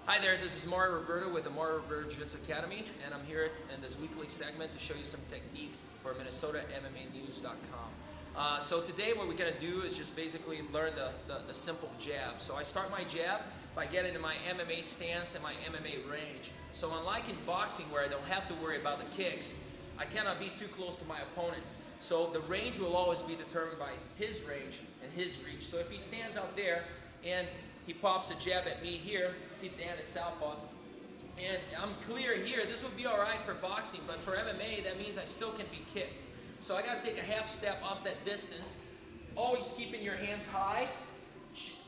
Hi there, this is Roberto with the Roberto Jiu-Jitsu Academy, and I'm here in this weekly segment to show you some technique for Minnesota MMANEWS.com. So today what we're going to do is just basically learn the simple jab. So I start my jab by getting into my MMA stance and my MMA range. So unlike in boxing where I don't have to worry about the kicks, I cannot be too close to my opponent. So the range will always be determined by his range and his reach. So if he stands out there and he pops a jab at me here, see Dan is southpaw, and I'm clear here, this would be alright for boxing, but for MMA that means I still can be kicked. So I got to take a half step off that distance, always keeping your hands high,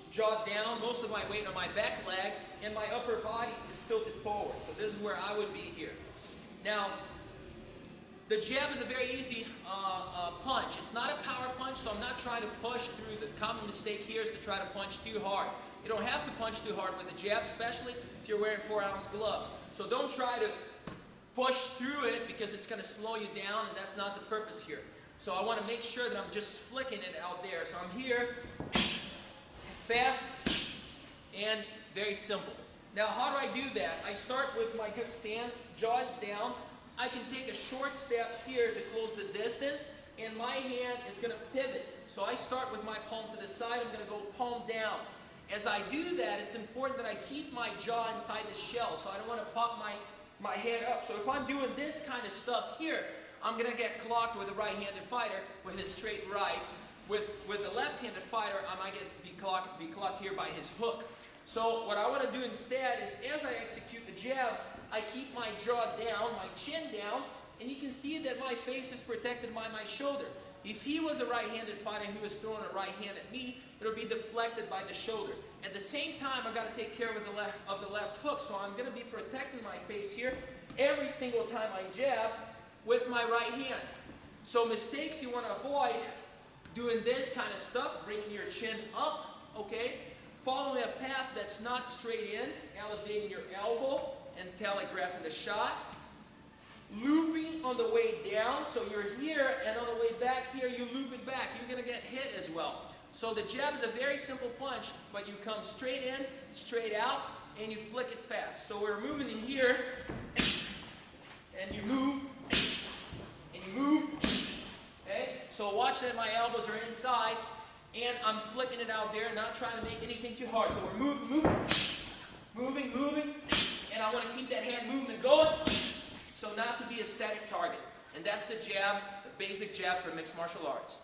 jaw down, most of my weight on my back leg, and my upper body is tilted forward. So this is where I would be here. Now, the jab is a very easy punch. It's not a power punch, so I'm not trying to push through. The common mistake here is to try to punch too hard. You don't have to punch too hard with a jab, especially if you're wearing 4-ounce gloves. So don't try to push through it because it's going to slow you down, and that's not the purpose here. So I want to make sure that I'm just flicking it out there. So I'm here, fast, and very simple. Now how do I do that? I start with my good stance, jaws down. I can take a short step here to close the distance, and my hand is going to pivot. So I start with my palm to the side, I'm going to go palm down. As I do that, it's important that I keep my jaw inside the shell, so I don't want to pop my head up. So if I'm doing this kind of stuff here, I'm going to get clocked with a right-handed fighter with his straight right. With the left-handed fighter, I might be clocked here by his hook. So what I want to do instead is, as I execute the jab, I keep my jaw down, my chin down, and you can see that my face is protected by my shoulder. If he was a right-handed fighter and he was throwing a right hand at me, it would be deflected by the shoulder. At the same time, I've got to take care of the left hook, so I'm going to be protecting my face here every single time I jab with my right hand. So mistakes you want to avoid, doing this kind of stuff, bringing your chin up, okay? Following a path that's not straight in, elevating your elbow and telegraphing the shot. Looping on the way down, so you're here, and on the way back here, you loop it back. You're going to get hit as well. So the jab is a very simple punch, but you come straight in, straight out, and you flick it fast. So we're moving in here, and you move, and you move, okay? So watch that my elbows are inside, and I'm flicking it out there, not trying to make anything too hard. So we're moving, and I want to keep that hand movement going. So not to be a static target. And that's the jab, the basic jab for mixed martial arts.